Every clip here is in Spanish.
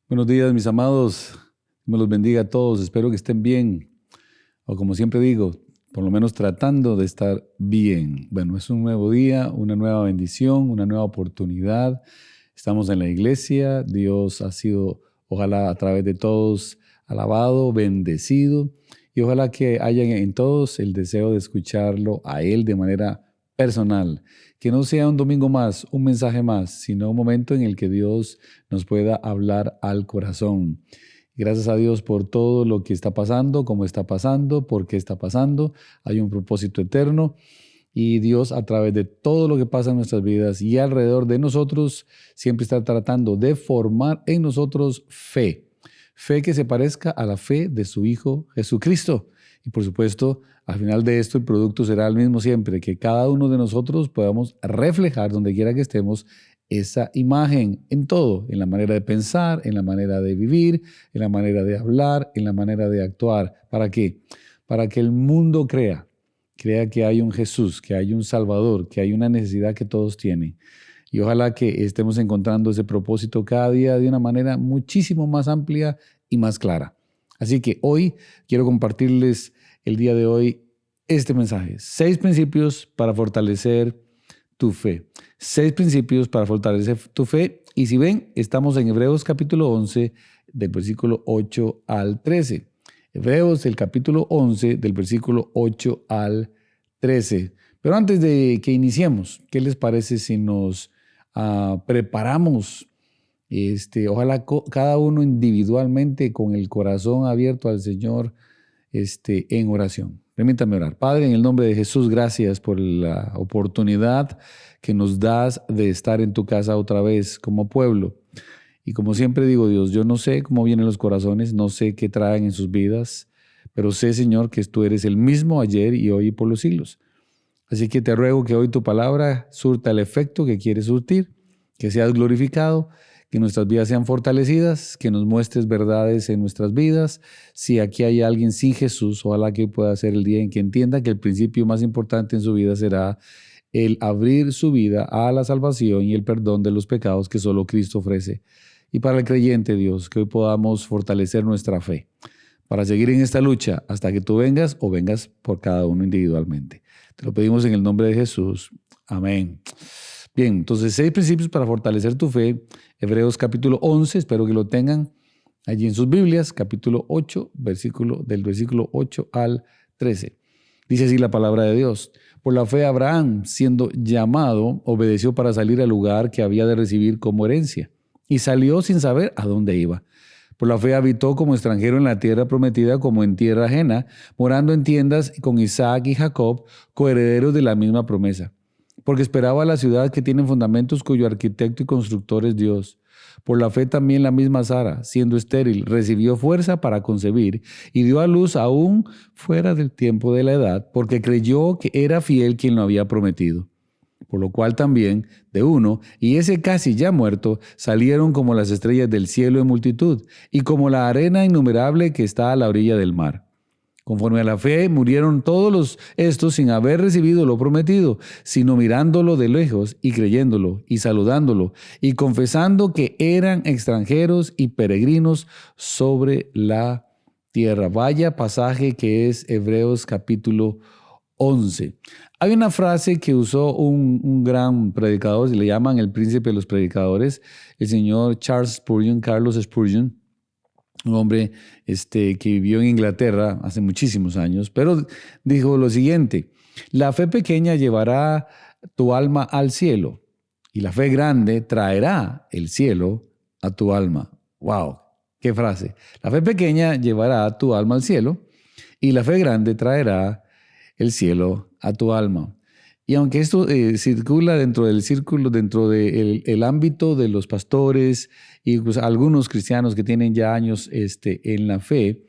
Buenos días, mis amados. Me los bendiga a todos. Espero que estén bien. O como siempre digo, por lo menos tratando de estar bien. Bueno, es un nuevo día, una nueva bendición, una nueva oportunidad. Estamos en la iglesia. Dios ha sido, ojalá a través de todos, alabado, bendecido. Y ojalá que haya en todos el deseo de escucharlo a Él de manera personal. Que no sea un domingo más, un mensaje más, sino un momento en el que Dios nos pueda hablar al corazón. Gracias a Dios por todo lo que está pasando, cómo está pasando, por qué está pasando. Hay un propósito eterno y Dios a través de todo lo que pasa en nuestras vidas y alrededor de nosotros siempre está tratando de formar en nosotros fe. Fe que se parezca a la fe de su Hijo Jesucristo. Y por supuesto, al final de esto el producto será el mismo siempre, que cada uno de nosotros podamos reflejar donde quiera que estemos esa imagen en todo, en la manera de pensar, en la manera de vivir, en la manera de hablar, en la manera de actuar. ¿Para qué? Para que el mundo crea que hay un Jesús, que hay un Salvador, que hay una necesidad que todos tienen. Y ojalá que estemos encontrando ese propósito cada día de una manera muchísimo más amplia y más clara. Así que hoy quiero compartirles el día de hoy este mensaje. 6 principios para fortalecer tu fe. 6 principios para fortalecer tu fe. Y si ven, estamos en Hebreos capítulo 11, del versículo 8 al 13. Hebreos, el capítulo 11, del versículo 8 al 13. Pero antes de que iniciemos, ¿qué les parece si nos preparamos? Ojalá cada uno individualmente con el corazón abierto al Señor en oración. Permítame orar. Padre, en el nombre de Jesús, gracias por la oportunidad que nos das de estar en tu casa otra vez como pueblo. Y como siempre digo, Dios, yo no sé cómo vienen los corazones, no sé qué traen en sus vidas, pero sé, Señor, que tú eres el mismo ayer y hoy y por los siglos. Así que te ruego que hoy tu palabra surta el efecto que quieres surtir, que seas glorificado, que nuestras vidas sean fortalecidas, que nos muestres verdades en nuestras vidas. Si aquí hay alguien sin Jesús, ojalá que hoy pueda ser el día en que entienda que el principio más importante en su vida será el abrir su vida a la salvación y el perdón de los pecados que solo Cristo ofrece. Y para el creyente, Dios, que hoy podamos fortalecer nuestra fe para seguir en esta lucha hasta que tú vengas o vengas por cada uno individualmente. Te lo pedimos en el nombre de Jesús. Amén. Bien, entonces 6 principios para fortalecer tu fe. Hebreos capítulo 11, espero que lo tengan allí en sus Biblias, capítulo 8, del versículo 8 al 13. Dice así la palabra de Dios. Por la fe Abraham, siendo llamado, obedeció para salir al lugar que había de recibir como herencia, y salió sin saber a dónde iba. Por la fe habitó como extranjero en la tierra prometida, como en tierra ajena, morando en tiendas con Isaac y Jacob, coherederos de la misma promesa. Porque esperaba la ciudad que tiene fundamentos, cuyo arquitecto y constructor es Dios. Por la fe también la misma Sara, siendo estéril, recibió fuerza para concebir y dio a luz aún fuera del tiempo de la edad, porque creyó que era fiel quien lo había prometido. Por lo cual también de uno, y ese casi ya muerto, salieron como las estrellas del cielo en multitud, y como la arena innumerable que está a la orilla del mar. Conforme a la fe, murieron todos estos sin haber recibido lo prometido, sino mirándolo de lejos y creyéndolo y saludándolo y confesando que eran extranjeros y peregrinos sobre la tierra. Vaya pasaje que es Hebreos capítulo 11. Hay una frase que usó un gran predicador, se le llaman el príncipe de los predicadores, el señor Carlos Spurgeon, un hombre que vivió en Inglaterra hace muchísimos años, pero dijo lo siguiente: la fe pequeña llevará tu alma al cielo y la fe grande traerá el cielo a tu alma. ¡Wow! ¡Qué frase! La fe pequeña llevará tu alma al cielo y la fe grande traerá el cielo a tu alma. Y aunque esto circula dentro del círculo, dentro del ámbito de los pastores y pues, algunos cristianos que tienen ya años en la fe,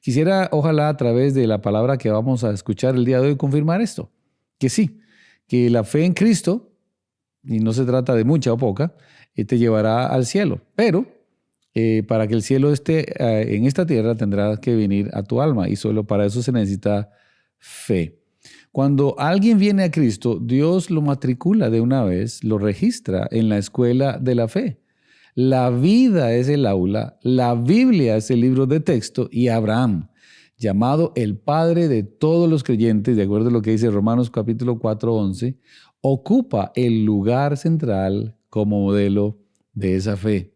quisiera, ojalá a través de la palabra que vamos a escuchar el día de hoy, confirmar esto, que sí, que la fe en Cristo, y no se trata de mucha o poca, te llevará al cielo, pero para que el cielo esté en esta tierra tendrá que venir a tu alma y solo para eso se necesita fe. Cuando alguien viene a Cristo, Dios lo matricula de una vez, lo registra en la escuela de la fe. La vida es el aula, la Biblia es el libro de texto y Abraham, llamado el padre de todos los creyentes, de acuerdo a lo que dice Romanos capítulo 4:11, ocupa el lugar central como modelo de esa fe.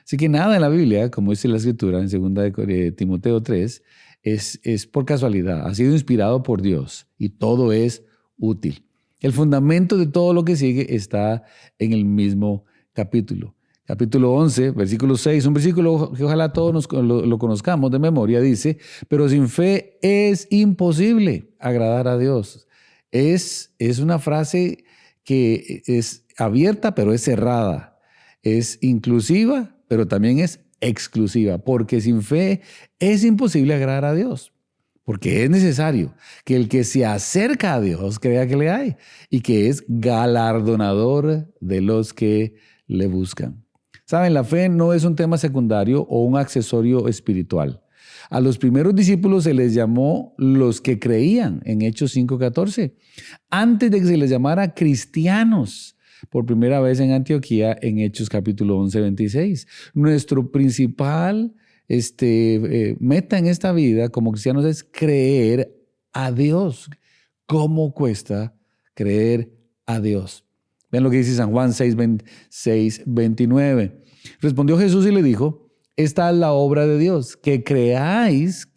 Así que nada en la Biblia, como dice la Escritura en 2 de Timoteo 3, es por casualidad, ha sido inspirado por Dios y todo es útil. El fundamento de todo lo que sigue está en el mismo capítulo. Capítulo 11, versículo 6, un versículo que ojalá todos lo conozcamos de memoria, dice, pero sin fe es imposible agradar a Dios. Es una frase que es abierta, pero es cerrada. Es inclusiva, pero también es exclusiva, porque sin fe es imposible agradar a Dios. Porque es necesario que el que se acerca a Dios crea que le hay y que es galardonador de los que le buscan. Saben, la fe no es un tema secundario o un accesorio espiritual. A los primeros discípulos se les llamó los que creían en Hechos 5:14, antes de que se les llamara cristianos por primera vez en Antioquía en Hechos capítulo 11:26. Nuestro principal meta en esta vida como cristianos es creer a Dios. ¿Cómo cuesta creer a Dios? Vean lo que dice San Juan 6:29. Respondió Jesús y le dijo, esta es la obra de Dios, que creáis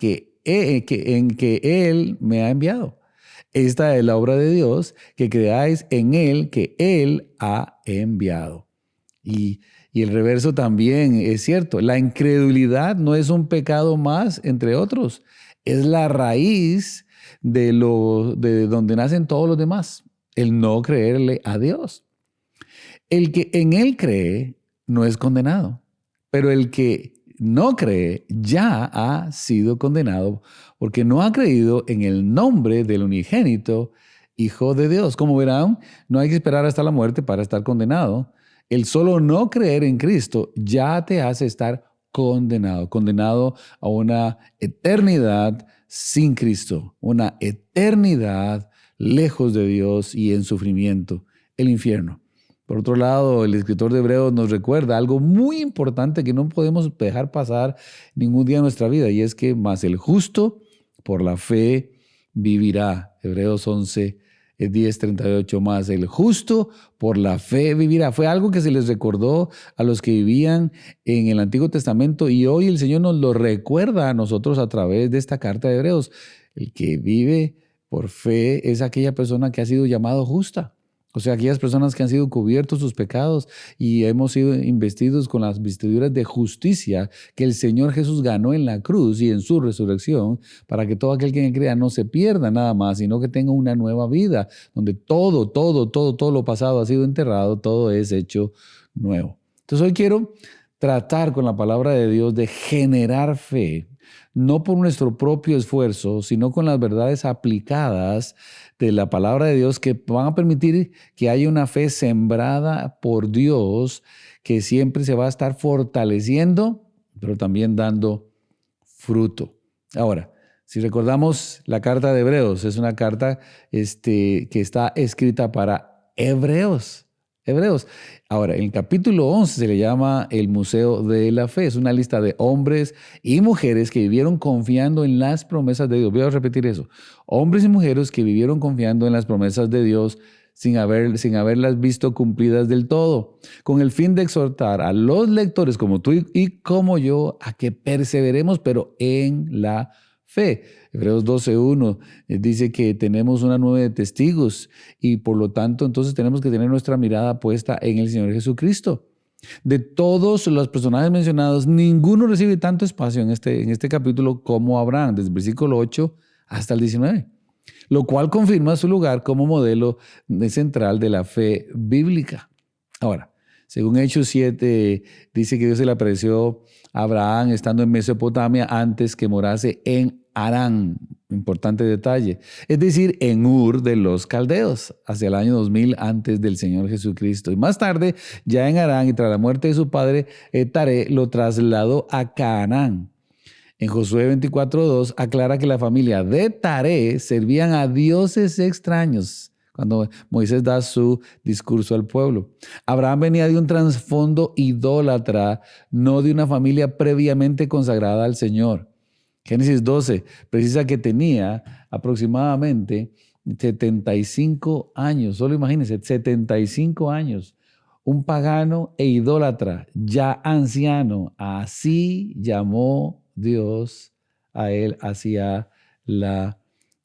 en que Él me ha enviado. Esta es la obra de Dios, que creáis en Él que Él ha enviado. Y el reverso también es cierto. La incredulidad no es un pecado más, entre otros. Es la raíz de donde nacen todos los demás. El no creerle a Dios. El que en Él cree no es condenado. Pero el que no cree ya ha sido condenado porque no ha creído en el nombre del unigénito Hijo de Dios. Como verán, no hay que esperar hasta la muerte para estar condenado. El solo no creer en Cristo ya te hace estar condenado a una eternidad sin Cristo, una eternidad lejos de Dios y en sufrimiento, el infierno. Por otro lado, el escritor de Hebreos nos recuerda algo muy importante que no podemos dejar pasar ningún día de nuestra vida, y es que más el justo por la fe vivirá. Hebreos 11:10-38, más el justo por la fe vivirá. Fue algo que se les recordó a los que vivían en el Antiguo Testamento y hoy el Señor nos lo recuerda a nosotros a través de esta carta de Hebreos. El que vive por fe es aquella persona que ha sido llamado justa. O sea, aquellas personas que han sido cubiertos sus pecados y hemos sido investidos con las vestiduras de justicia que el Señor Jesús ganó en la cruz y en su resurrección, para que todo aquel que crea no se pierda nada más, sino que tenga una nueva vida, donde todo lo pasado ha sido enterrado, todo es hecho nuevo. Entonces hoy quiero tratar con la palabra de Dios de generar fe, no por nuestro propio esfuerzo, sino con las verdades aplicadas de la palabra de Dios que van a permitir que haya una fe sembrada por Dios que siempre se va a estar fortaleciendo, pero también dando fruto. Ahora, si recordamos la carta de Hebreos, es una carta que está escrita para hebreos. Ahora, en el capítulo 11 se le llama el Museo de la Fe. Es una lista de hombres y mujeres que vivieron confiando en las promesas de Dios. Voy a repetir eso. Hombres y mujeres que vivieron confiando en las promesas de Dios sin haberlas visto cumplidas del todo, con el fin de exhortar a los lectores como tú y como yo a que perseveremos, pero en la fe. Hebreos 12:1 dice que tenemos una nube de testigos y por lo tanto entonces tenemos que tener nuestra mirada puesta en el Señor Jesucristo. De todos los personajes mencionados, ninguno recibe tanto espacio en este capítulo como Abraham, desde el versículo 8 hasta el 19, lo cual confirma su lugar como modelo central de la fe bíblica. Ahora, según Hechos 7, dice que Dios se le apareció a Abraham estando en Mesopotamia antes que morase en Harán, importante detalle, es decir, en Ur de los Caldeos, hacia el año 2000 antes del Señor Jesucristo. Y más tarde, ya en Harán y tras la muerte de su padre, Taré lo trasladó a Canaán. En Josué 24:2 aclara que la familia de Taré servían a dioses extraños, cuando Moisés da su discurso al pueblo. Abraham venía de un trasfondo idólatra, no de una familia previamente consagrada al Señor. Génesis 12 precisa que tenía aproximadamente 75 años, solo imagínense, 75 años, un pagano e idólatra, ya anciano, así llamó Dios a él hacia la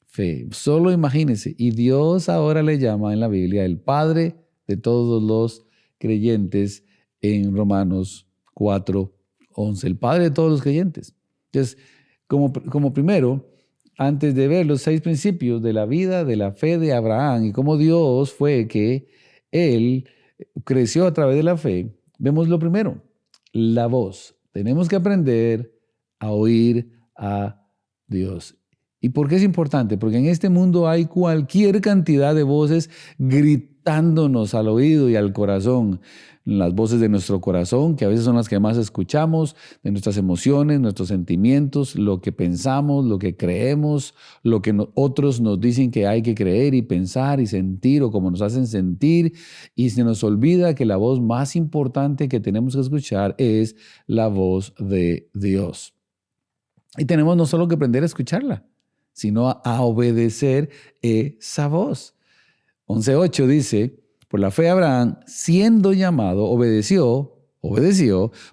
fe. Solo imagínense, y Dios ahora le llama en la Biblia el Padre de todos los creyentes en Romanos 4:11, el Padre de todos los creyentes. Entonces, como primero, antes de ver los 6 principios de la vida, de la fe de Abraham y cómo Dios fue que él creció a través de la fe, vemos lo primero, la voz. Tenemos que aprender a oír a Dios. ¿Y por qué es importante? Porque en este mundo hay cualquier cantidad de voces gritándonos al oído y al corazón. Las voces de nuestro corazón, que a veces son las que más escuchamos, de nuestras emociones, nuestros sentimientos, lo que pensamos, lo que creemos, lo que otros nos dicen que hay que creer y pensar y sentir o cómo nos hacen sentir. Y se nos olvida que la voz más importante que tenemos que escuchar es la voz de Dios. Y tenemos no solo que aprender a escucharla, sino a obedecer esa voz. 11:8 dice, por la fe Abraham, siendo llamado, obedeció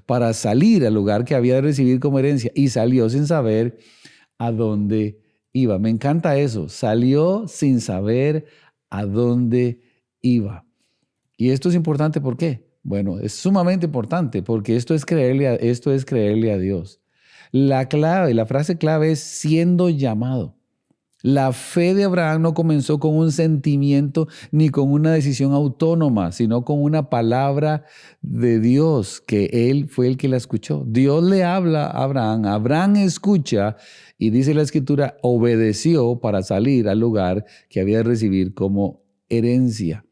para salir al lugar que había de recibir como herencia y salió sin saber a dónde iba. Me encanta eso, salió sin saber a dónde iba. Y esto es importante, ¿por qué? Bueno, es sumamente importante porque esto es creerle a Dios. La frase clave es siendo llamado. La fe de Abraham no comenzó con un sentimiento ni con una decisión autónoma, sino con una palabra de Dios, que él fue el que la escuchó. Dios le habla a Abraham, Abraham escucha y dice la Escritura, obedeció para salir al lugar que había de recibir como herencia.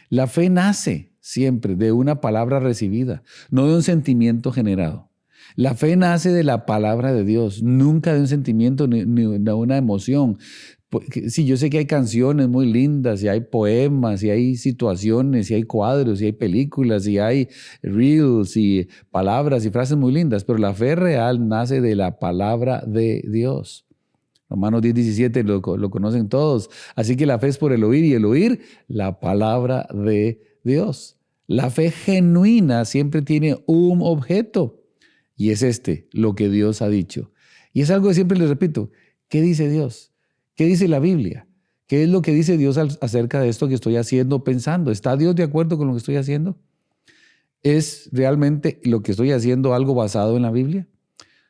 La fe nace siempre de una palabra recibida, no de un sentimiento generado. La fe nace de la palabra de Dios, nunca de un sentimiento ni de una emoción. Sí, yo sé que hay canciones muy lindas, y hay poemas, y hay situaciones, y hay cuadros, y hay películas, y hay reels, y palabras y frases muy lindas, pero la fe real nace de la palabra de Dios. Romanos 10:17 lo conocen todos. Así que la fe es por el oír y el oír la palabra de Dios. La fe genuina siempre tiene un objeto. Y es lo que Dios ha dicho. Y es algo que siempre les repito. ¿Qué dice Dios? ¿Qué dice la Biblia? ¿Qué es lo que dice Dios acerca de esto que estoy haciendo, pensando? ¿Está Dios de acuerdo con lo que estoy haciendo? ¿Es realmente lo que estoy haciendo algo basado en la Biblia?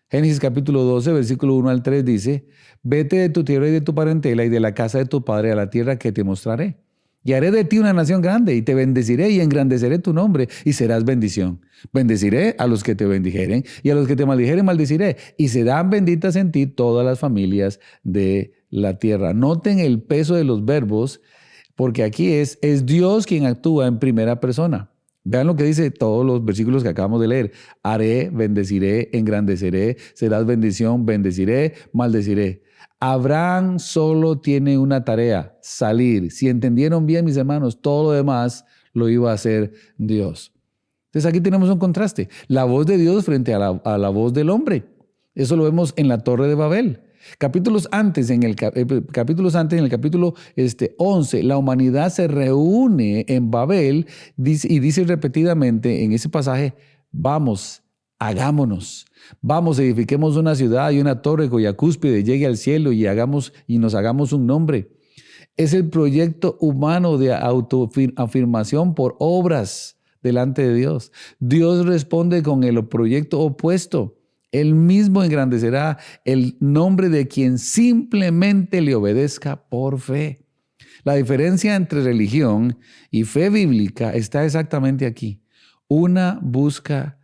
Génesis capítulo 12, versículo 1-3 dice, vete de tu tierra y de tu parentela y de la casa de tu padre a la tierra que te mostraré. Y haré de ti una nación grande y te bendeciré y engrandeceré tu nombre y serás bendición. Bendeciré a los que te bendijeren y a los que te maldijeren maldeciré. Y serán benditas en ti todas las familias de la tierra. Noten el peso de los verbos porque aquí es Dios quien actúa en primera persona. Vean lo que dice todos los versículos que acabamos de leer. Haré, bendeciré, engrandeceré, serás bendición, bendeciré, maldeciré. Abraham solo tiene una tarea, salir. Si entendieron bien, mis hermanos, todo lo demás lo iba a hacer Dios. Entonces aquí tenemos un contraste. La voz de Dios frente a la voz del hombre. Eso lo vemos en la Torre de Babel. Capítulos antes, en el capítulo 11, la humanidad se reúne en Babel y dice repetidamente en ese pasaje, vamos, hagámonos. Vamos, edifiquemos una ciudad y una torre cuya cúspide llegue al cielo y nos hagamos un nombre. Es el proyecto humano de autoafirmación por obras delante de Dios. Dios responde con el proyecto opuesto. Él mismo engrandecerá el nombre de quien simplemente le obedezca por fe. La diferencia entre religión y fe bíblica está exactamente aquí. Uno busca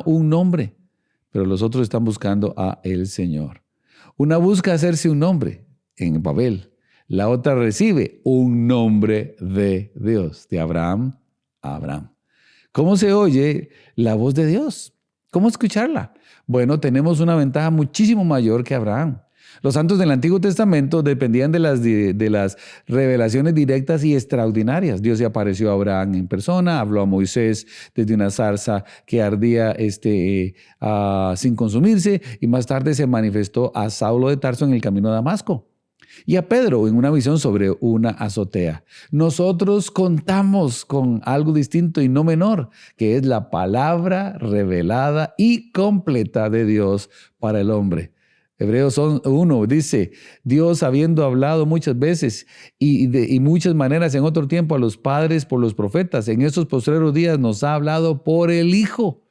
un nombre, pero los otros están buscando a el Señor. Una busca hacerse un nombre en Babel. La otra recibe un nombre de Dios, de Abraham a Abraham. ¿Cómo se oye la voz de Dios? ¿Cómo escucharla? Bueno, tenemos una ventaja muchísimo mayor que Abraham. Los santos del Antiguo Testamento dependían de las revelaciones directas y extraordinarias. Dios se apareció a Abraham en persona, habló a Moisés desde una zarza que ardía sin consumirse, y más tarde se manifestó a Saulo de Tarso en el camino a Damasco y a Pedro en una visión sobre una azotea. Nosotros contamos con algo distinto y no menor, que es la palabra revelada y completa de Dios para el hombre. Hebreos 1 dice, Dios habiendo hablado muchas veces y muchas maneras en otro tiempo a los padres por los profetas, en estos postreros días nos ha hablado por el Hijo.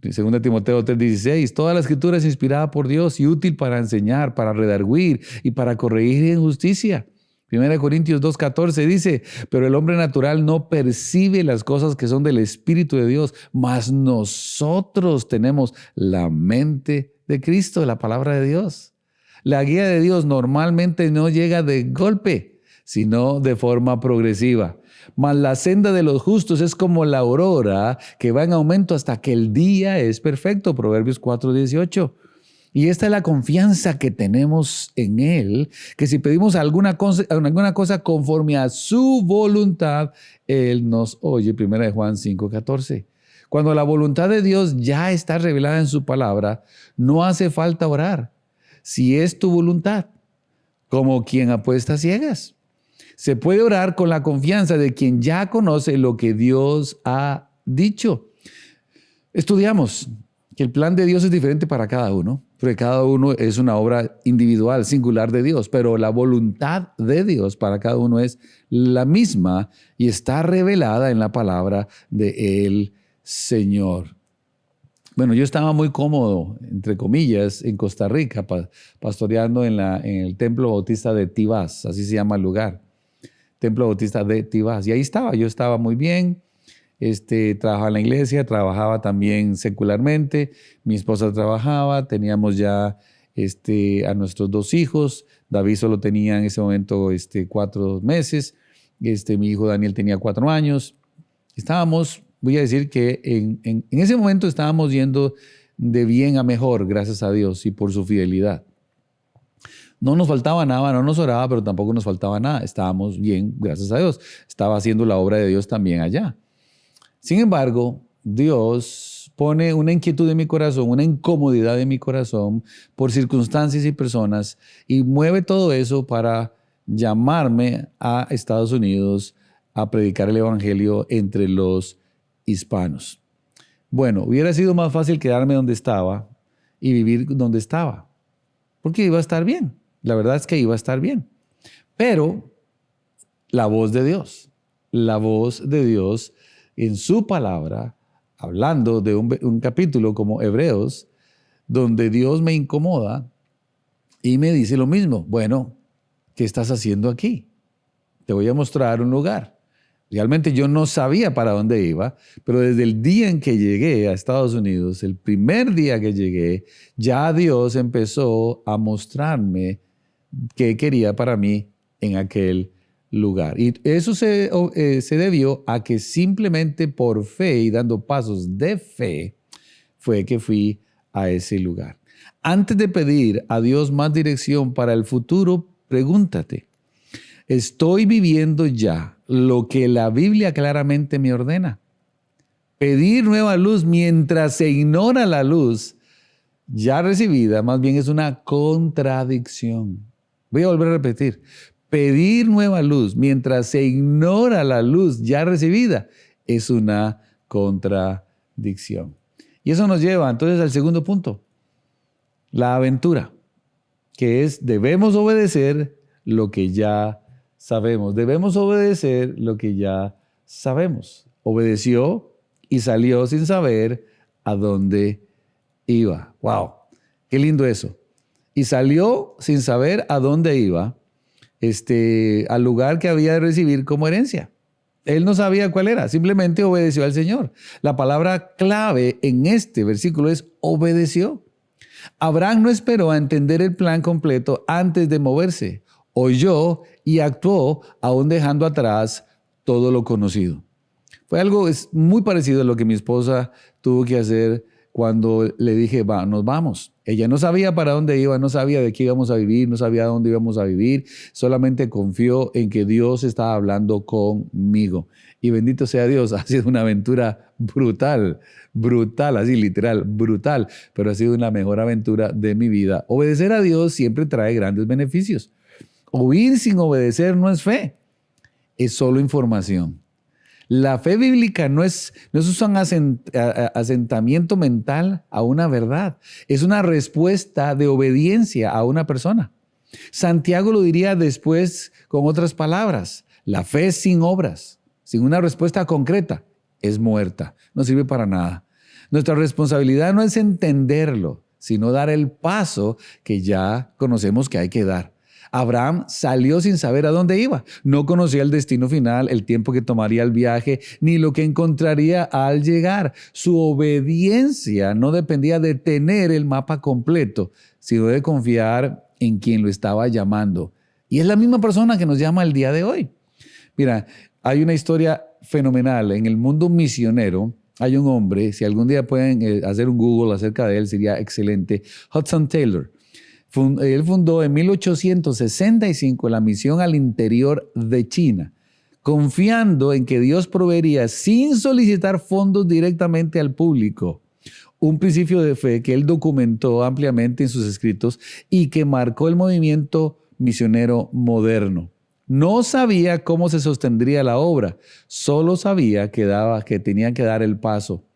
2 Timoteo 3:16, toda la escritura es inspirada por Dios y útil para enseñar, para redarguir y para corregir en justicia. 1 Corintios 2:14 dice, pero el hombre natural no percibe las cosas que son del Espíritu de Dios, mas nosotros tenemos la mente de Cristo, la palabra de Dios. La guía de Dios normalmente no llega de golpe, sino de forma progresiva. Mas la senda de los justos es como la aurora que va en aumento hasta que el día es perfecto. Proverbios 4:18. Y esta es la confianza que tenemos en Él, que si pedimos alguna cosa conforme a su voluntad, Él nos oye. 1 Juan 5:14. Cuando la voluntad de Dios ya está revelada en su palabra, no hace falta orar. Si es tu voluntad, como quien apuesta ciegas. Se puede orar con la confianza de quien ya conoce lo que Dios ha dicho. Estudiamos que el plan de Dios es diferente para cada uno, porque cada uno es una obra individual, singular de Dios, pero la voluntad de Dios para cada uno es la misma y está revelada en la palabra del Señor. Bueno, yo estaba muy cómodo, entre comillas, en Costa Rica, pastoreando en el Templo Bautista de Tibás, así se llama el lugar. Templo Bautista de Tibás. Y ahí estaba, yo estaba muy bien, trabajaba en la iglesia, trabajaba también secularmente, mi esposa trabajaba, teníamos ya a nuestros 2 hijos, David solo tenía en ese momento 4 meses, mi hijo Daniel tenía 4 años. Estábamos, voy a decir que en ese momento estábamos yendo de bien a mejor, gracias a Dios y por su fidelidad. No nos faltaba nada, no nos sobraba, pero tampoco nos faltaba nada. Estábamos bien, gracias a Dios. Estaba haciendo la obra de Dios también allá. Sin embargo, Dios pone una inquietud en mi corazón, una incomodidad en mi corazón por circunstancias y personas y mueve todo eso para llamarme a Estados Unidos a predicar el evangelio entre los hispanos. Bueno, hubiera sido más fácil quedarme donde estaba y vivir donde estaba, porque iba a estar bien. La verdad es que iba a estar bien. Pero la voz de Dios en su palabra, hablando de un capítulo como Hebreos, donde Dios me incomoda y me dice lo mismo. Bueno, ¿qué estás haciendo aquí? Te voy a mostrar un lugar. Realmente yo no sabía para dónde iba, pero desde el día en que llegué a Estados Unidos, el primer día que llegué, ya Dios empezó a mostrarme qué quería para mí en aquel lugar. Y eso se debió a que simplemente por fe y dando pasos de fe fue que fui a ese lugar. Antes de pedir a Dios más dirección para el futuro, pregúntate, ¿estoy viviendo ya lo que la Biblia claramente me ordena? Pedir nueva luz mientras se ignora la luz ya recibida, más bien es una contradicción. Voy a volver a repetir. Pedir nueva luz mientras se ignora la luz ya recibida es una contradicción. Y eso nos lleva entonces al segundo punto, la aventura, que es debemos obedecer lo que ya sabemos. Debemos obedecer lo que ya sabemos. Obedeció y salió sin saber a dónde iba. ¡Wow! ¡Qué lindo eso! Y salió sin saber a dónde iba, al lugar que había de recibir como herencia. Él no sabía cuál era, simplemente obedeció al Señor. La palabra clave en este versículo es obedeció. Abraham no esperó a entender el plan completo antes de moverse. Oyó y actuó, aún dejando atrás todo lo conocido. Fue algo muy parecido a lo que mi esposa tuvo que hacer cuando le dije, nos vamos. Ella no sabía para dónde iba, no sabía de qué íbamos a vivir, no sabía dónde íbamos a vivir, solamente confió en que Dios estaba hablando conmigo. Y bendito sea Dios, ha sido una aventura brutal, brutal, así literal, brutal, pero ha sido una mejor aventura de mi vida. Obedecer a Dios siempre trae grandes beneficios. Oír sin obedecer no es fe, es solo información. La fe bíblica no es un asentamiento mental a una verdad, es una respuesta de obediencia a una persona. Santiago lo diría después con otras palabras: la fe sin obras, sin una respuesta concreta, es muerta, no sirve para nada. Nuestra responsabilidad no es entenderlo, sino dar el paso que ya conocemos que hay que dar. Abraham salió sin saber a dónde iba. No conocía el destino final, el tiempo que tomaría el viaje, ni lo que encontraría al llegar. Su obediencia no dependía de tener el mapa completo, sino de confiar en quien lo estaba llamando. Y es la misma persona que nos llama el día de hoy. Mira, hay una historia fenomenal. En el mundo misionero hay un hombre, si algún día pueden hacer un Google acerca de él, sería excelente, Hudson Taylor. Él fundó en 1865 la misión al interior de China, confiando en que Dios proveería sin solicitar fondos directamente al público. Un principio de fe que él documentó ampliamente en sus escritos y que marcó el movimiento misionero moderno. No sabía cómo se sostendría la obra, solo sabía que tenía que dar el paso.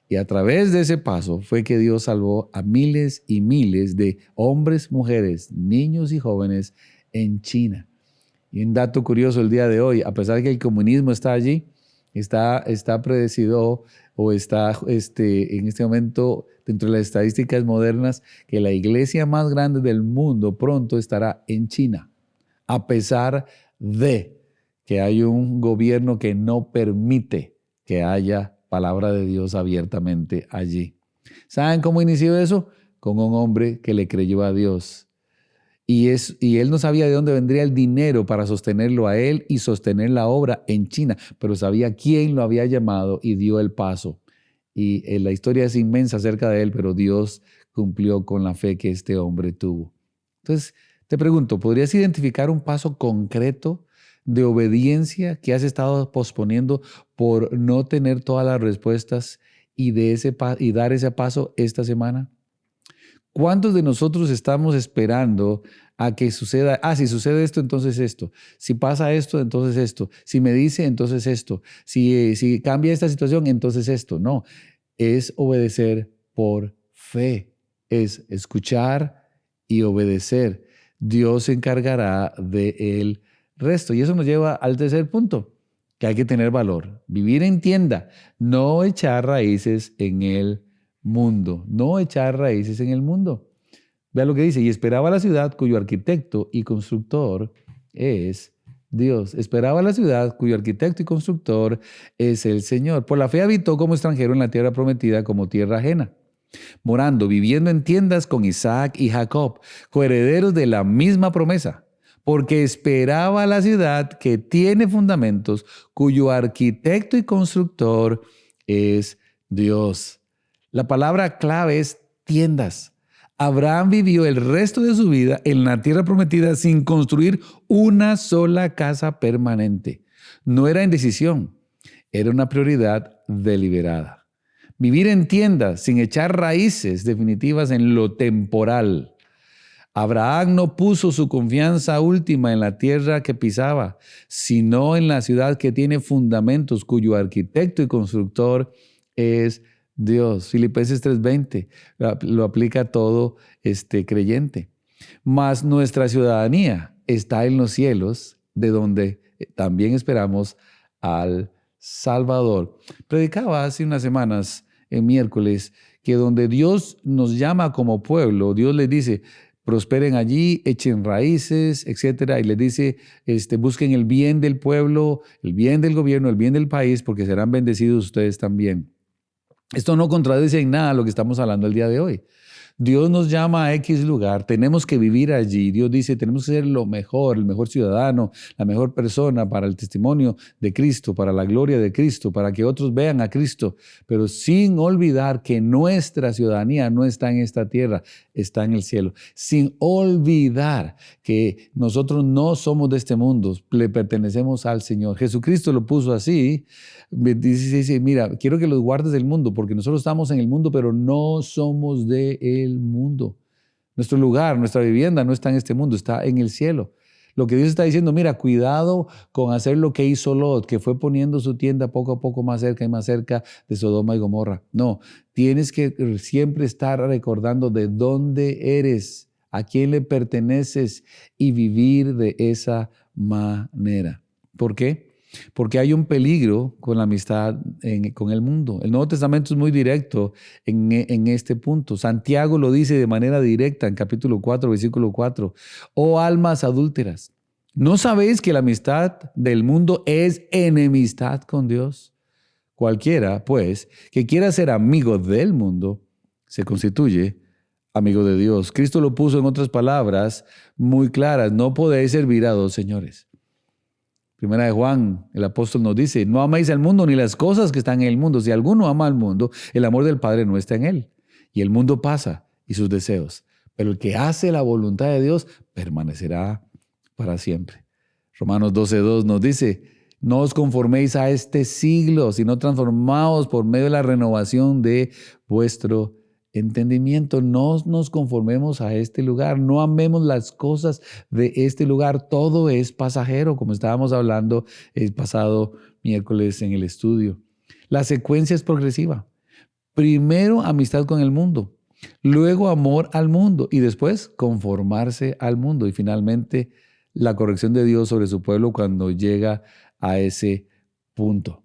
Y a través de ese paso fue que Dios salvó a miles y miles de hombres, mujeres, niños y jóvenes en China. Y un dato curioso el día de hoy: a pesar de que el comunismo está allí, está predecido o está en este momento dentro de las estadísticas modernas que la iglesia más grande del mundo pronto estará en China, a pesar de que hay un gobierno que no permite que haya palabra de Dios abiertamente allí. ¿Saben cómo inició eso? Con un hombre que le creyó a Dios. Y él no sabía de dónde vendría el dinero para sostenerlo a él y sostener la obra en China, pero sabía quién lo había llamado y dio el paso. Y la historia es inmensa acerca de él, pero Dios cumplió con la fe que este hombre tuvo. Entonces, te pregunto, ¿podrías identificar un paso concreto de obediencia que has estado posponiendo por no tener todas las respuestas y dar ese paso esta semana? ¿Cuántos de nosotros estamos esperando a que suceda? Si sucede esto, entonces esto. Si pasa esto, entonces esto. Si me dice, entonces esto. Si cambia esta situación, entonces esto. No, es obedecer por fe. Es escuchar y obedecer. Dios se encargará del resto. Y eso nos lleva al tercer punto, que hay que tener valor. Vivir en tienda, no echar raíces en el mundo. No echar raíces en el mundo. Vea lo que dice: y esperaba la ciudad cuyo arquitecto y constructor es Dios. Esperaba la ciudad cuyo arquitecto y constructor es el Señor. Por la fe habitó como extranjero en la tierra prometida, como tierra ajena, morando, viviendo en tiendas con Isaac y Jacob, coherederos de la misma promesa, porque esperaba la ciudad que tiene fundamentos, cuyo arquitecto y constructor es Dios. La palabra clave es tiendas. Abraham vivió el resto de su vida en la tierra prometida sin construir una sola casa permanente. No era indecisión, era una prioridad deliberada. Vivir en tiendas sin echar raíces definitivas en lo temporal. Abraham no puso su confianza última en la tierra que pisaba, sino en la ciudad que tiene fundamentos, cuyo arquitecto y constructor es Dios. Filipenses 3:20 lo aplica a todo creyente. Mas nuestra ciudadanía está en los cielos, de donde también esperamos al Salvador. Predicaba hace unas semanas, en miércoles, que donde Dios nos llama como pueblo, Dios les dice: prosperen allí, echen raíces, etcétera, y les dice, busquen el bien del pueblo, el bien del gobierno, el bien del país, porque serán bendecidos ustedes también. Esto no contradice en nada lo que estamos hablando el día de hoy. Dios nos llama a X lugar, tenemos que vivir allí. Dios dice, tenemos que ser lo mejor, el mejor ciudadano, la mejor persona para el testimonio de Cristo, para la gloria de Cristo, para que otros vean a Cristo, pero sin olvidar que nuestra ciudadanía no está en esta tierra, está en el cielo. Sin olvidar que nosotros no somos de este mundo, le pertenecemos al Señor. Jesucristo lo puso así. Dice, mira, quiero que los guardes del mundo, porque nosotros estamos en el mundo, pero no somos del mundo. Nuestro lugar, nuestra vivienda no está en este mundo, está en el cielo. Lo que Dios está diciendo, mira, cuidado con hacer lo que hizo Lot, que fue poniendo su tienda poco a poco más cerca y más cerca de Sodoma y Gomorra. No, tienes que siempre estar recordando de dónde eres, a quién le perteneces y vivir de esa manera. ¿Por qué? Porque hay un peligro con la amistad con el mundo. El Nuevo Testamento es muy directo en este punto. Santiago lo dice de manera directa en capítulo 4, versículo 4. Oh almas adúlteras, ¿no sabéis que la amistad del mundo es enemistad con Dios? Cualquiera, pues, que quiera ser amigo del mundo, se constituye amigo de Dios. Cristo lo puso en otras palabras muy claras. No podéis servir a dos señores. Primera de Juan, el apóstol nos dice, no améis al mundo ni las cosas que están en el mundo. Si alguno ama al mundo, el amor del Padre no está en él. Y el mundo pasa y sus deseos. Pero el que hace la voluntad de Dios permanecerá para siempre. Romanos 12:2 nos dice, no os conforméis a este siglo, sino transformaos por medio de la renovación de vuestro entendimiento. No nos conformemos a este lugar, no amemos las cosas de este lugar. Todo es pasajero, como estábamos hablando el pasado miércoles en el estudio. La secuencia es progresiva. Primero amistad con el mundo, luego amor al mundo y después conformarse al mundo y finalmente la corrección de Dios sobre su pueblo cuando llega a ese punto.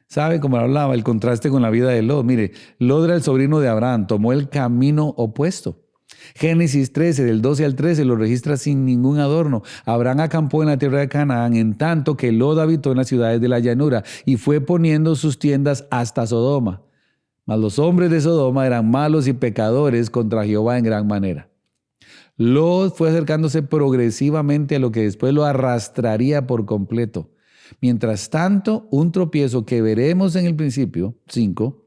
¿Sabe? Como hablaba, el contraste con la vida de Lot. Mire, Lot era el sobrino de Abraham, tomó el camino opuesto. Génesis 13, del 12 al 13, lo registra sin ningún adorno. Abraham acampó en la tierra de Canaán, en tanto que Lot habitó en las ciudades de la llanura y fue poniendo sus tiendas hasta Sodoma. Mas los hombres de Sodoma eran malos y pecadores contra Jehová en gran manera. Lot fue acercándose progresivamente a lo que después lo arrastraría por completo. Mientras tanto, un tropiezo que veremos en el principio, 5,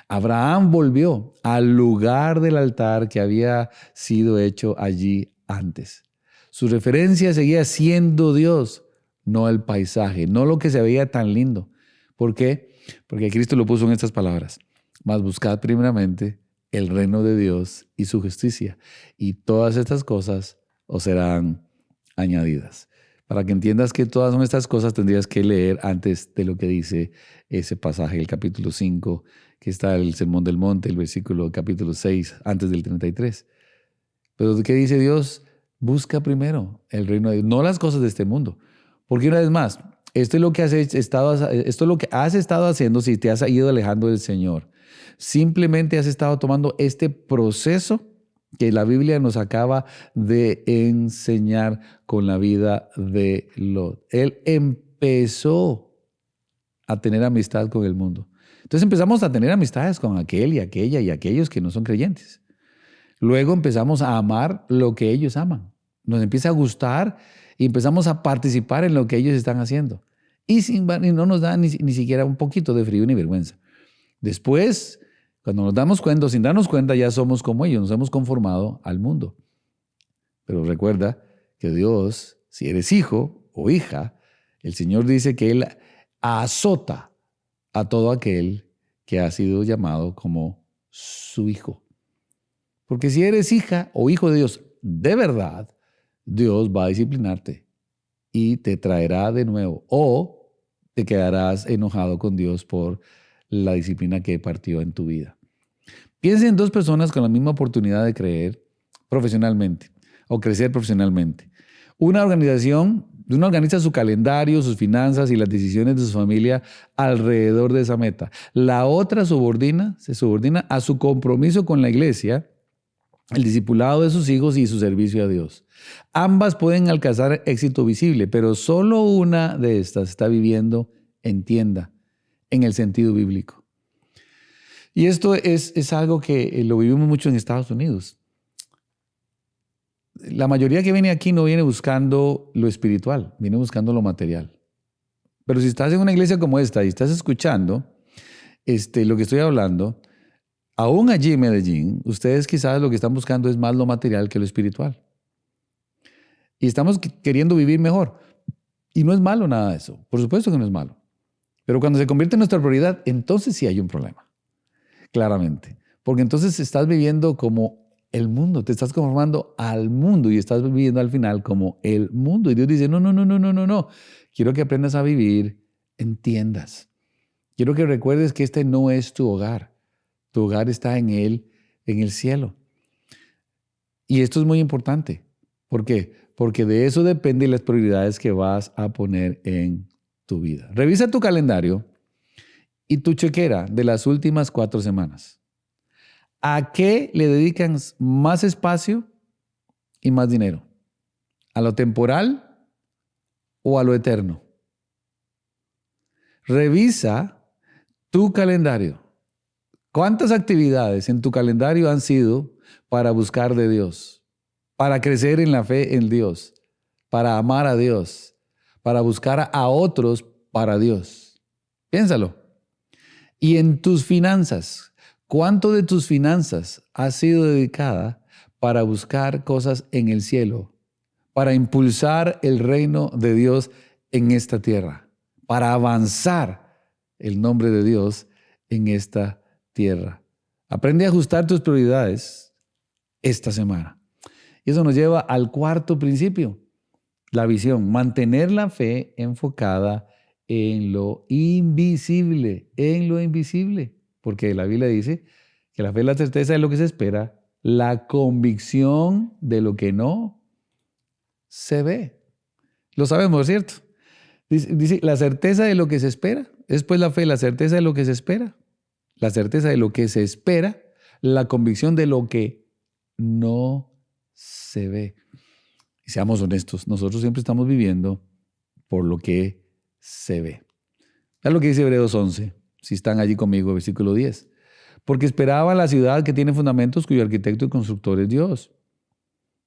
Abraham volvió al lugar del altar que había sido hecho allí antes. Su referencia seguía siendo Dios, no el paisaje, no lo que se veía tan lindo. ¿Por qué? Porque Cristo lo puso en estas palabras. Mas buscad primeramente el reino de Dios y su justicia, y todas estas cosas os serán añadidas. Para que entiendas que todas son estas cosas, tendrías que leer antes de lo que dice ese pasaje, el capítulo 5, que está el Sermón del Monte, el versículo capítulo 6, antes del 33. Pero ¿qué dice Dios? Busca primero el reino de Dios, no las cosas de este mundo. Porque una vez más, esto es lo que has estado haciendo si te has ido alejando del Señor. Simplemente has estado tomando este proceso que la Biblia nos acaba de enseñar con la vida de Lot. Él empezó a tener amistad con el mundo. Entonces empezamos a tener amistades con aquel y aquella y aquellos que no son creyentes. Luego empezamos a amar lo que ellos aman. Nos empieza a gustar y empezamos a participar en lo que ellos están haciendo. Y no nos da ni siquiera un poquito de frío ni vergüenza. Después, cuando nos damos cuenta, sin darnos cuenta, ya somos como ellos, nos hemos conformado al mundo. Pero recuerda que Dios, si eres hijo o hija, el Señor dice que Él azota a todo aquel que ha sido llamado como su hijo. Porque si eres hija o hijo de Dios, de verdad, Dios va a disciplinarte y te traerá de nuevo o te quedarás enojado con Dios por la disciplina que partió en tu vida. Piensa en dos personas con la misma oportunidad de creer profesionalmente o crecer profesionalmente. Una organiza su calendario, sus finanzas y las decisiones de su familia alrededor de esa meta. La otra se subordina a su compromiso con la iglesia, el discipulado de sus hijos y su servicio a Dios. Ambas pueden alcanzar éxito visible, pero solo una de estas está viviendo en tienda, en el sentido bíblico. Y esto es algo que lo vivimos mucho en Estados Unidos. La mayoría que viene aquí no viene buscando lo espiritual, viene buscando lo material. Pero si estás en una iglesia como esta y estás escuchando lo que estoy hablando, aún allí en Medellín, ustedes quizás lo que están buscando es más lo material que lo espiritual. Y estamos queriendo vivir mejor. Y no es malo nada de eso. Por supuesto que no es malo. Pero cuando se convierte en nuestra prioridad, entonces sí hay un problema. Claramente. Porque entonces estás viviendo como el mundo. Te estás conformando al mundo y estás viviendo al final como el mundo. Y Dios dice, no, no, no, no, no, no, no. Quiero que aprendas a vivir, entiendas. Quiero que recuerdes que este no es tu hogar. Tu hogar está en el cielo. Y esto es muy importante. ¿Por qué? Porque de eso dependen las prioridades que vas a poner en tu vida. Revisa tu calendario y tu chequera de las últimas 4 semanas. ¿A qué le dedican más espacio y más dinero? ¿A lo temporal o a lo eterno? Revisa tu calendario. ¿Cuántas actividades en tu calendario han sido para buscar de Dios? Para crecer en la fe en Dios, para amar a Dios, para buscar a otros para Dios. Piénsalo. Y en tus finanzas, ¿cuánto de tus finanzas ha sido dedicada para buscar cosas en el cielo, para impulsar el reino de Dios en esta tierra, para avanzar el nombre de Dios en esta tierra? Aprende a ajustar tus prioridades esta semana. Y eso nos lleva al cuarto principio, la visión, mantener la fe enfocada en lo invisible, porque la Biblia dice que la fe es la certeza de lo que se espera, la convicción de lo que no se ve. Lo sabemos, ¿cierto? Dice la certeza de lo que se espera, es pues la fe, la certeza de lo que se espera, la certeza de lo que se espera, la convicción de lo que no se ve. Y seamos honestos, nosotros siempre estamos viviendo por lo que se ve. Es lo que dice Hebreos 11, si están allí conmigo, versículo 10. Porque esperaba la ciudad que tiene fundamentos, cuyo arquitecto y constructor es Dios.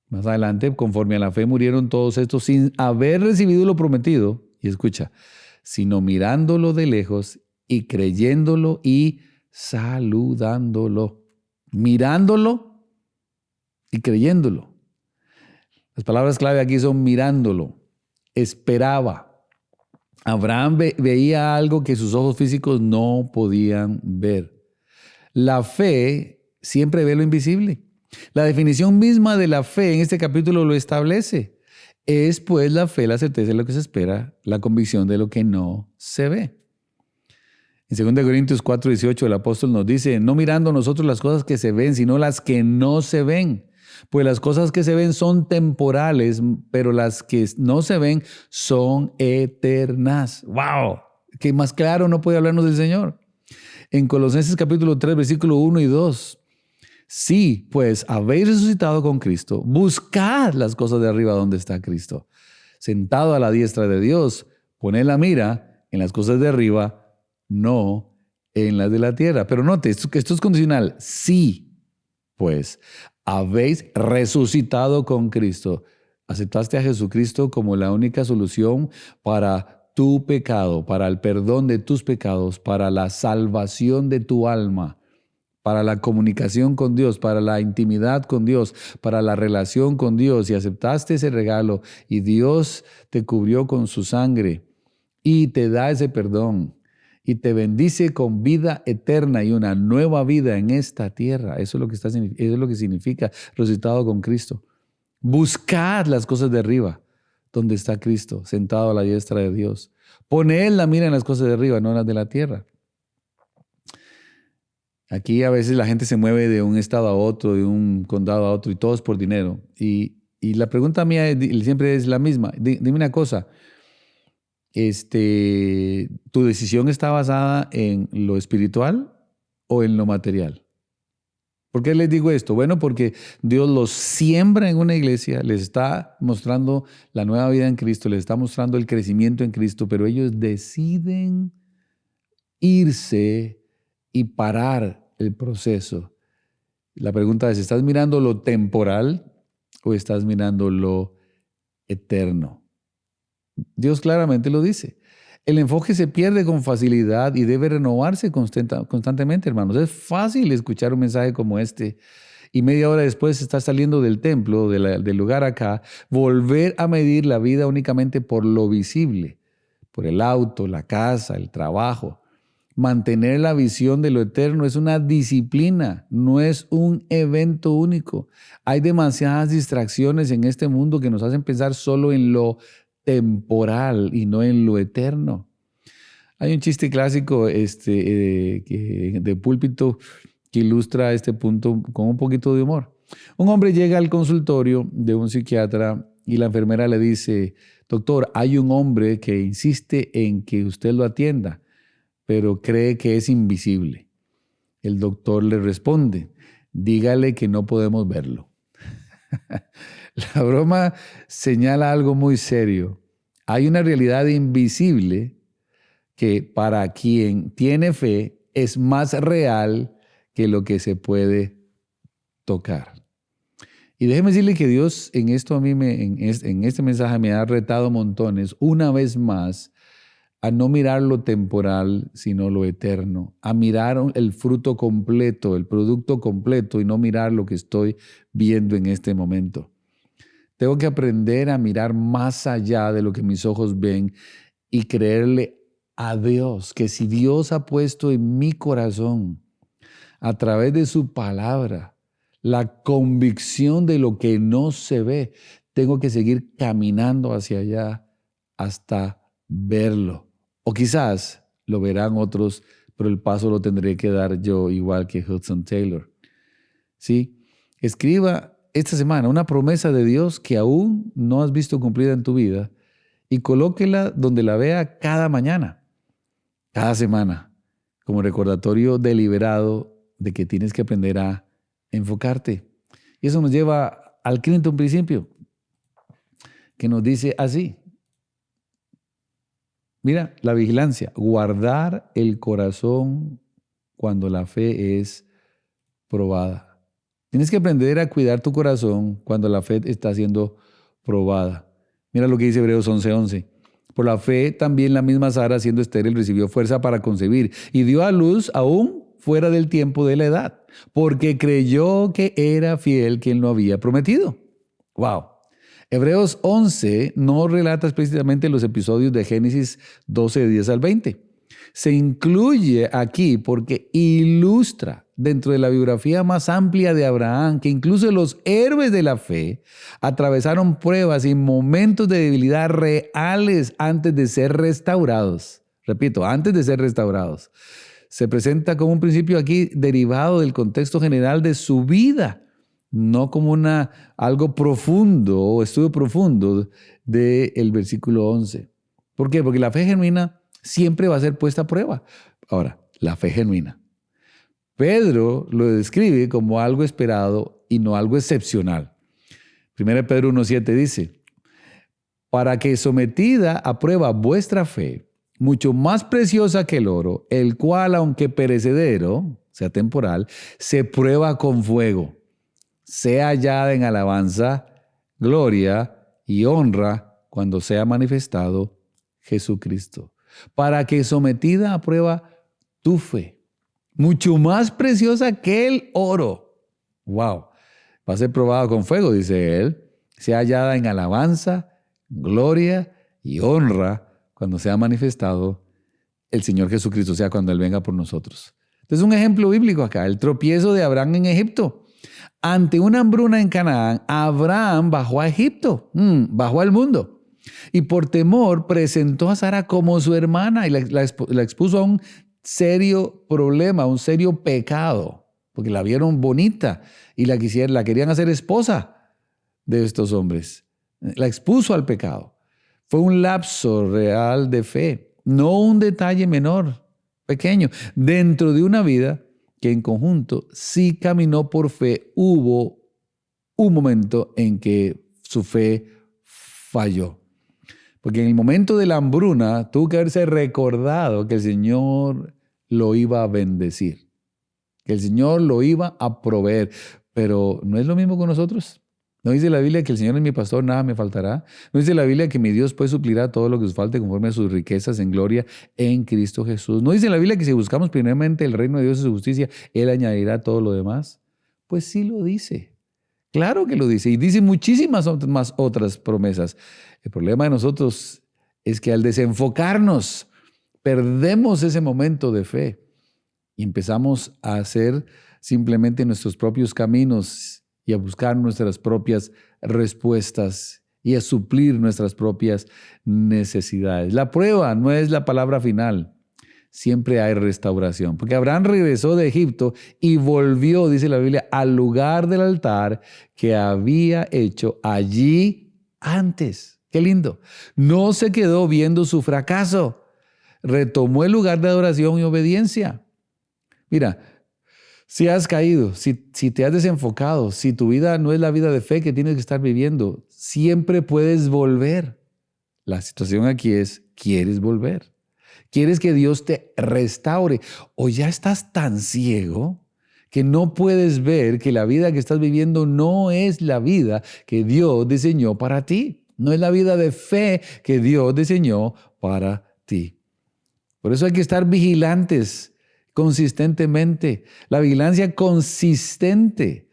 Más adelante, conforme a la fe, murieron todos estos sin haber recibido lo prometido. Y escucha, sino mirándolo de lejos y creyéndolo y saludándolo. Mirándolo y creyéndolo. Las palabras clave aquí son mirándolo. Esperaba. Abraham veía algo que sus ojos físicos no podían ver. La fe siempre ve lo invisible. La definición misma de la fe en este capítulo lo establece. Es pues la fe, la certeza de lo que se espera, la convicción de lo que no se ve. En 2 Corintios 4:18 el apóstol nos dice, no mirando nosotros las cosas que se ven, sino las que no se ven. Pues las cosas que se ven son temporales, pero las que no se ven son eternas. ¡Wow! ¿Qué más claro no puede hablarnos del Señor? En Colosenses capítulo 3, versículo 1 y 2. Sí, pues habéis resucitado con Cristo, buscad las cosas de arriba donde está Cristo. Sentado a la diestra de Dios, poned la mira en las cosas de arriba, no en las de la tierra. Pero note, esto es condicional. Sí, pues habéis resucitado con Cristo. Aceptaste a Jesucristo como la única solución para tu pecado, para el perdón de tus pecados, para la salvación de tu alma, para la comunicación con Dios, para la intimidad con Dios, para la relación con Dios. Y aceptaste ese regalo y Dios te cubrió con su sangre y te da ese perdón y te bendice con vida eterna y una nueva vida en esta tierra. Eso es lo que significa resucitado con Cristo. Buscad las cosas de arriba, donde está Cristo, sentado a la diestra de Dios. Poned la mira en las cosas de arriba, no en las de la tierra. Aquí a veces la gente se mueve de un estado a otro, de un condado a otro, y todo es por dinero. Y la pregunta mía siempre es la misma. Dime una cosa. ¿Tu decisión está basada en lo espiritual o en lo material? ¿Por qué les digo esto? Bueno, porque Dios los siembra en una iglesia, les está mostrando la nueva vida en Cristo, les está mostrando el crecimiento en Cristo, pero ellos deciden irse y parar el proceso. La pregunta es, ¿estás mirando lo temporal o estás mirando lo eterno? Dios claramente lo dice. El enfoque se pierde con facilidad y debe renovarse constantemente, hermanos. Es fácil escuchar un mensaje como este y media hora después estar saliendo del templo, del lugar acá, volver a medir la vida únicamente por lo visible, por el auto, la casa, el trabajo. Mantener la visión de lo eterno es una disciplina, no es un evento único. Hay demasiadas distracciones en este mundo que nos hacen pensar solo en lo temporal y no en lo eterno. Hay un chiste clásico de púlpito que ilustra este punto con un poquito de humor. Un hombre llega al consultorio de un psiquiatra y la enfermera le dice, doctor, hay un hombre que insiste en que usted lo atienda, pero cree que es invisible. El doctor le responde, dígale que no podemos verlo. La broma señala algo muy serio. Hay una realidad invisible que para quien tiene fe es más real que lo que se puede tocar. Y déjeme decirle que Dios en esto a mí, en este mensaje me ha retado montones, una vez más, a no mirar lo temporal, sino lo eterno, a mirar el fruto completo, el producto completo y no mirar lo que estoy viendo en este momento. Tengo que aprender a mirar más allá de lo que mis ojos ven y creerle a Dios, que si Dios ha puesto en mi corazón, a través de su palabra, la convicción de lo que no se ve, tengo que seguir caminando hacia allá hasta verlo. O quizás lo verán otros, pero el paso lo tendré que dar yo, igual que Hudson Taylor. ¿Sí? Escriba esta semana una promesa de Dios que aún no has visto cumplida en tu vida y colóquela donde la vea cada mañana, cada semana, como recordatorio deliberado de que tienes que aprender a enfocarte. Y eso nos lleva al quinto principio, que nos dice así. Mira, la vigilancia, guardar el corazón cuando la fe es probada. Tienes que aprender a cuidar tu corazón cuando la fe está siendo probada. Mira lo que dice Hebreos 11:11. Por la fe también la misma Sara, siendo estéril, recibió fuerza para concebir y dio a luz aún fuera del tiempo de la edad, porque creyó que era fiel quien lo había prometido. ¡Wow! Hebreos 11 no relata explícitamente los episodios de Génesis 12, 10 al 20. Se incluye aquí porque ilustra dentro de la biografía más amplia de Abraham que incluso los héroes de la fe atravesaron pruebas y momentos de debilidad reales antes de ser restaurados. Repito, antes de ser restaurados. Se presenta como un principio aquí derivado del contexto general de su vida, no como algo profundo o estudio profundo del versículo 11. ¿Por qué? Porque la fe genuina siempre va a ser puesta a prueba. Ahora, la fe genuina. Pedro lo describe como algo esperado y no algo excepcional. 1 Pedro 1:7 dice, para que sometida a prueba vuestra fe, mucho más preciosa que el oro, el cual, aunque perecedero, sea temporal, se prueba con fuego, sea hallada en alabanza, gloria y honra cuando sea manifestado Jesucristo. Para que sometida a prueba tu fe, mucho más preciosa que el oro. ¡Wow! Va a ser probada con fuego, dice él, sea hallada en alabanza, gloria y honra cuando sea manifestado el Señor Jesucristo, o sea, cuando Él venga por nosotros. Entonces, un ejemplo bíblico acá, el tropiezo de Abraham en Egipto. Ante una hambruna en Canaán, Abraham bajó a Egipto, bajó al mundo. Y por temor presentó a Sara como su hermana y la expuso a un serio problema, a un serio pecado, porque la vieron bonita y la querían hacer esposa de estos hombres. La expuso al pecado. Fue un lapso real de fe, no un detalle menor, pequeño, dentro de una vida que en conjunto sí caminó por fe. Hubo un momento en que su fe falló. Porque en el momento de la hambruna tuvo que haberse recordado que el Señor lo iba a bendecir, que el Señor lo iba a proveer. Pero ¿no es lo mismo con nosotros? ¿No dice la Biblia que el Señor es mi pastor, nada me faltará? ¿No dice la Biblia que mi Dios pues suplirá todo lo que os falte conforme a sus riquezas en gloria en Cristo Jesús? ¿No dice la Biblia que si buscamos primeramente el reino de Dios y su justicia, Él añadirá todo lo demás? Pues sí lo dice. Claro que lo dice. Y dice muchísimas más otras promesas. El problema de nosotros es que al desenfocarnos, perdemos ese momento de fe y empezamos a hacer simplemente nuestros propios caminos y a buscar nuestras propias respuestas y a suplir nuestras propias necesidades. La prueba no es la palabra final. Siempre hay restauración. Porque Abraham regresó de Egipto y volvió, dice la Biblia, al lugar del altar que había hecho allí antes. Qué lindo. No se quedó viendo su fracaso. Retomó el lugar de adoración y obediencia. Mira, si has caído, si te has desenfocado, si tu vida no es la vida de fe que tienes que estar viviendo, siempre puedes volver. La situación aquí es, ¿quieres volver? ¿Quieres que Dios te restaure? ¿O ya estás tan ciego que no puedes ver que la vida que estás viviendo no es la vida que Dios diseñó para ti? No es la vida de fe que Dios diseñó para ti. Por eso hay que estar vigilantes consistentemente. La vigilancia consistente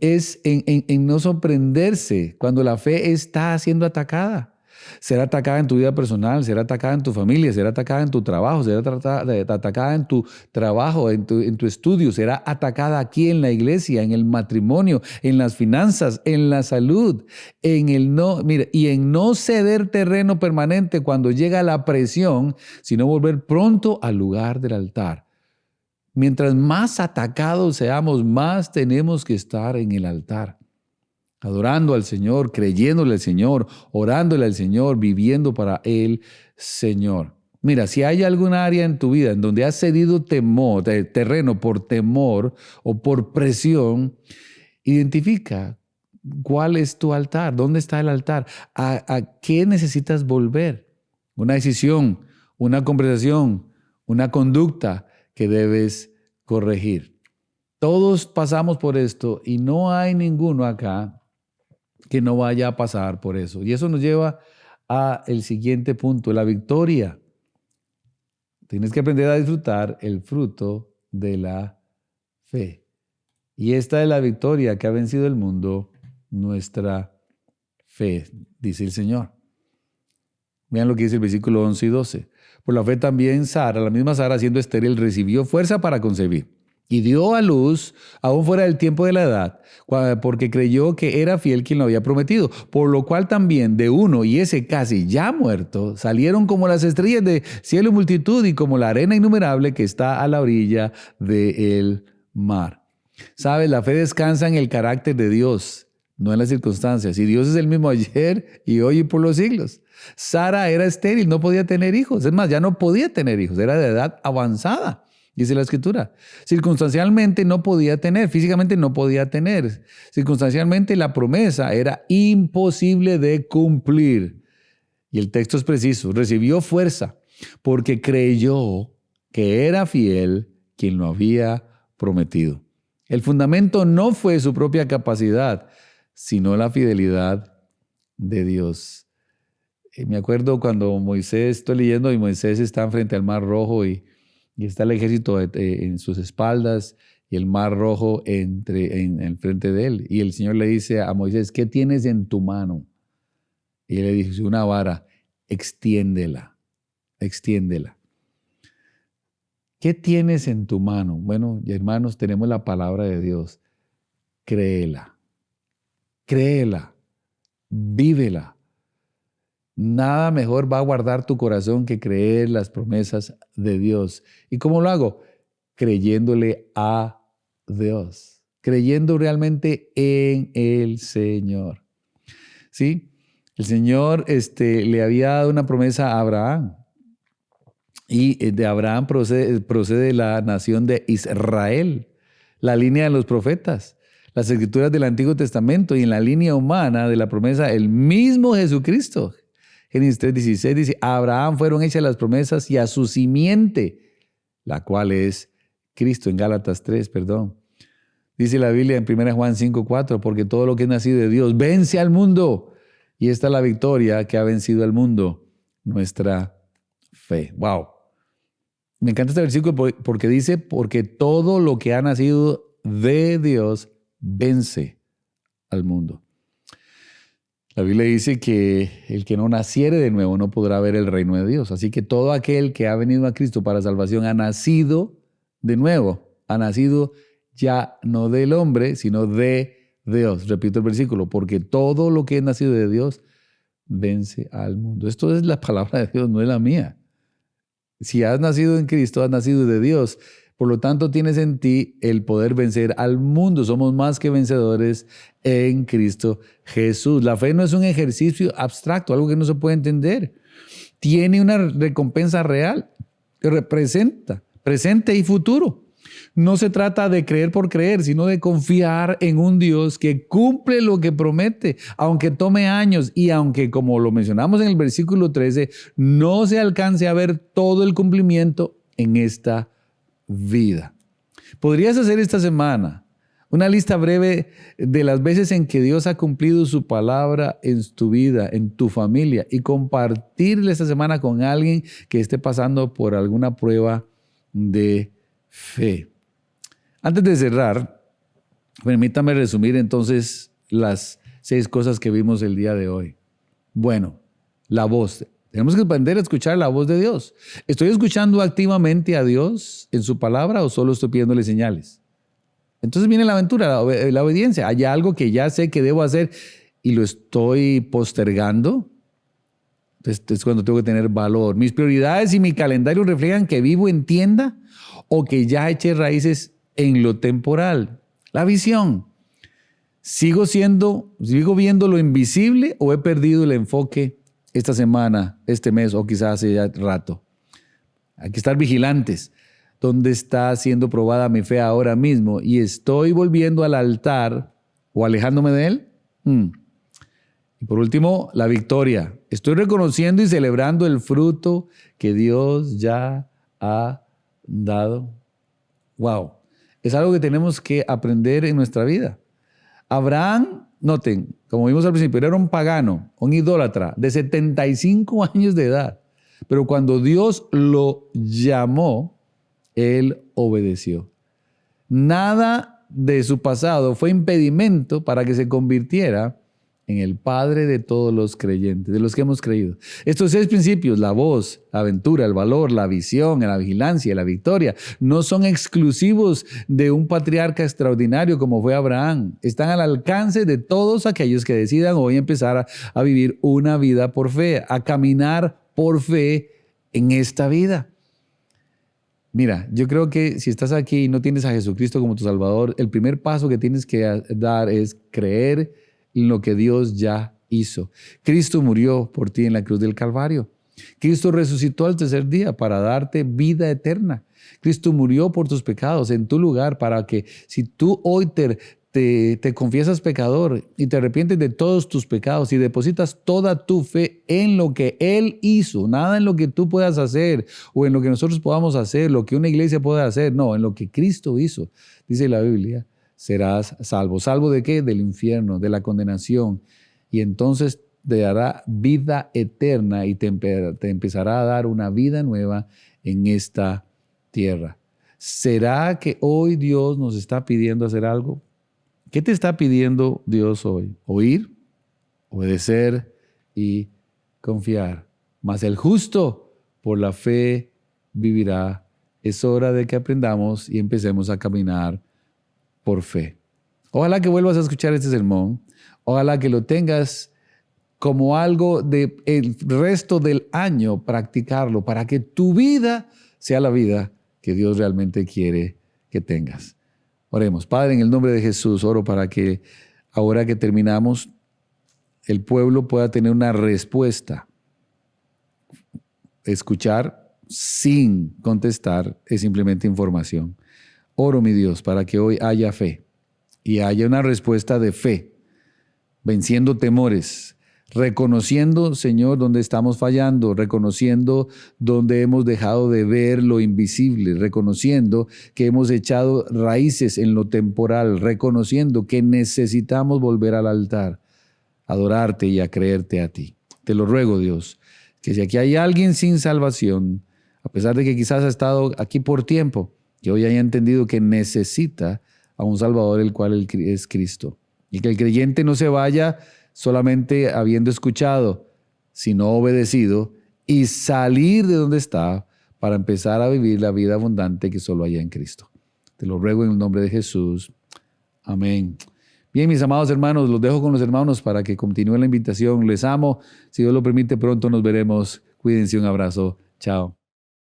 es en no sorprenderse cuando la fe está siendo atacada. Será atacada en tu vida personal, será atacada en tu familia, será atacada en tu trabajo, será atacada en tu trabajo, en tu estudio, será atacada aquí en la iglesia, en el matrimonio, en las finanzas, en la salud, y en no ceder terreno permanente cuando llega la presión, sino volver pronto al lugar del altar. Mientras más atacados seamos, más tenemos que estar en el altar. Adorando al Señor, creyéndole al Señor, orándole al Señor, viviendo para el Señor. Mira, si hay alguna área en tu vida en donde has cedido terreno por temor o por presión, identifica cuál es tu altar, dónde está el altar, a qué necesitas volver. Una decisión, una conversación, una conducta que debes corregir. Todos pasamos por esto y no hay ninguno acá que no vaya a pasar por eso. Y eso nos lleva al siguiente punto, la victoria. Tienes que aprender a disfrutar el fruto de la fe. Y esta es la victoria que ha vencido el mundo, nuestra fe, dice el Señor. Vean lo que dice el versículo 11 y 12. Por la fe también Sara, la misma Sara siendo estéril, recibió fuerza para concebir. Y dio a luz, aún fuera del tiempo de la edad, porque creyó que era fiel quien lo había prometido. Por lo cual también de uno, y ese casi ya muerto, salieron como las estrellas de cielo multitud y como la arena innumerable que está a la orilla del mar. ¿Sabes? La fe descansa en el carácter de Dios, no en las circunstancias. Y Dios es el mismo ayer y hoy y por los siglos. Sara era estéril, no podía tener hijos. Es más, ya no podía tener hijos, era de edad avanzada. Dice la Escritura. Circunstancialmente no podía tener, físicamente no podía tener. Circunstancialmente la promesa era imposible de cumplir. Y el texto es preciso. Recibió fuerza porque creyó que era fiel quien lo había prometido. El fundamento no fue su propia capacidad, sino la fidelidad de Dios. Me acuerdo cuando Moisés, estoy leyendo, y Moisés está frente al Mar Rojo y está el ejército en sus espaldas y el Mar Rojo en el frente de él. Y el Señor le dice a Moisés, ¿qué tienes en tu mano? Y él le dice, una vara, extiéndela, extiéndela. ¿Qué tienes en tu mano? Bueno, hermanos, tenemos la palabra de Dios. Créela, créela, vívela. Nada mejor va a guardar tu corazón que creer las promesas de Dios. ¿Y cómo lo hago? Creyéndole a Dios, creyendo realmente en el Señor. ¿Sí? El Señor le había dado una promesa a Abraham. Y de Abraham procede la nación de Israel, la línea de los profetas, las escrituras del Antiguo Testamento, y en la línea humana de la promesa, el mismo Jesucristo. Génesis 3:16 dice, a Abraham fueron hechas las promesas y a su simiente, la cual es Cristo, en Gálatas 3, perdón. Dice la Biblia en 1 Juan 5:4, porque todo lo que es nacido de Dios vence al mundo. Y esta es la victoria que ha vencido al mundo, nuestra fe. Wow. Me encanta este versículo porque dice, porque todo lo que ha nacido de Dios vence al mundo. La Biblia dice que el que no naciere de nuevo no podrá ver el reino de Dios. Así que todo aquel que ha venido a Cristo para salvación ha nacido de nuevo. Ha nacido ya no del hombre, sino de Dios. Repito el versículo, porque todo lo que es nacido de Dios vence al mundo. Esto es la palabra de Dios, no es la mía. Si has nacido en Cristo, has nacido de Dios. Por lo tanto, tienes en ti el poder vencer al mundo. Somos más que vencedores en Cristo Jesús. La fe no es un ejercicio abstracto, algo que no se puede entender. Tiene una recompensa real que representa presente y futuro. No se trata de creer por creer, sino de confiar en un Dios que cumple lo que promete, aunque tome años y aunque, como lo mencionamos en el versículo 13, no se alcance a ver todo el cumplimiento en esta vida. ¿Podrías hacer esta semana una lista breve de las veces en que Dios ha cumplido su palabra en tu vida, en tu familia, y compartirle esta semana con alguien que esté pasando por alguna prueba de fe? Antes de cerrar, permítame resumir entonces las 6 cosas que vimos el día de hoy. Bueno, la voz. Tenemos que aprender a escuchar la voz de Dios. ¿Estoy escuchando activamente a Dios en su palabra o solo estoy pidiéndole señales? Entonces viene la aventura, la obediencia. ¿Hay algo que ya sé que debo hacer y lo estoy postergando? Entonces es cuando tengo que tener valor. Mis prioridades y mi calendario reflejan que vivo en tienda o que ya eché raíces en lo temporal. La visión. ¿Sigo viendo lo invisible o he perdido el enfoque esta semana, este mes o quizás hace ya rato? Hay que estar vigilantes. ¿Dónde está siendo probada mi fe ahora mismo? ¿Y estoy volviendo al altar o alejándome de él? Y por último, la victoria. Estoy reconociendo y celebrando el fruto que Dios ya ha dado. Wow. Es algo que tenemos que aprender en nuestra vida. Abraham, noten, como vimos al principio, era un pagano, un idólatra de 75 años de edad. Pero cuando Dios lo llamó, él obedeció. Nada de su pasado fue impedimento para que se convirtiera en el Padre de todos los creyentes, de los que hemos creído. Estos 6 principios, la voz, la aventura, el valor, la visión, la vigilancia y la victoria, no son exclusivos de un patriarca extraordinario como fue Abraham. Están al alcance de todos aquellos que decidan hoy empezar a vivir una vida por fe, a caminar por fe en esta vida. Mira, yo creo que si estás aquí y no tienes a Jesucristo como tu Salvador, el primer paso que tienes que dar es creer en lo que Dios ya hizo. Cristo murió por ti en la cruz del Calvario. Cristo resucitó al tercer día para darte vida eterna. Cristo murió por tus pecados en tu lugar para que si tú hoy te confiesas pecador y te arrepientes de todos tus pecados y depositas toda tu fe en lo que Él hizo, nada en lo que tú puedas hacer o en lo que nosotros podamos hacer, lo que una iglesia pueda hacer, no, en lo que Cristo hizo, dice la Biblia, serás salvo. ¿Salvo de qué? Del infierno, de la condenación. Y entonces te dará vida eterna y te empezará a dar una vida nueva en esta tierra. ¿Será que hoy Dios nos está pidiendo hacer algo? ¿Qué te está pidiendo Dios hoy? Oír, obedecer y confiar. Mas el justo por la fe vivirá. Es hora de que aprendamos y empecemos a caminar por fe. Ojalá que vuelvas a escuchar este sermón. Ojalá que lo tengas como algo del resto del año, practicarlo para que tu vida sea la vida que Dios realmente quiere que tengas. Oremos. Padre, en el nombre de Jesús, oro para que ahora que terminamos, el pueblo pueda tener una respuesta. Escuchar sin contestar es simplemente información. Oro, mi Dios, para que hoy haya fe y haya una respuesta de fe, venciendo temores, reconociendo, Señor, dónde estamos fallando, reconociendo dónde hemos dejado de ver lo invisible, reconociendo que hemos echado raíces en lo temporal, reconociendo que necesitamos volver al altar, a adorarte y a creerte a ti. Te lo ruego, Dios, que si aquí hay alguien sin salvación, a pesar de que quizás ha estado aquí por tiempo, que hoy haya entendido que necesita a un Salvador, el cual es Cristo, y que el creyente no se vaya solamente habiendo escuchado, sino obedecido y salir de donde está para empezar a vivir la vida abundante que solo hay en Cristo. Te lo ruego en el nombre de Jesús. Amén. Bien, mis amados hermanos, los dejo con los hermanos para que continúen la invitación. Les amo. Si Dios lo permite, pronto nos veremos. Cuídense. Un abrazo. Chao.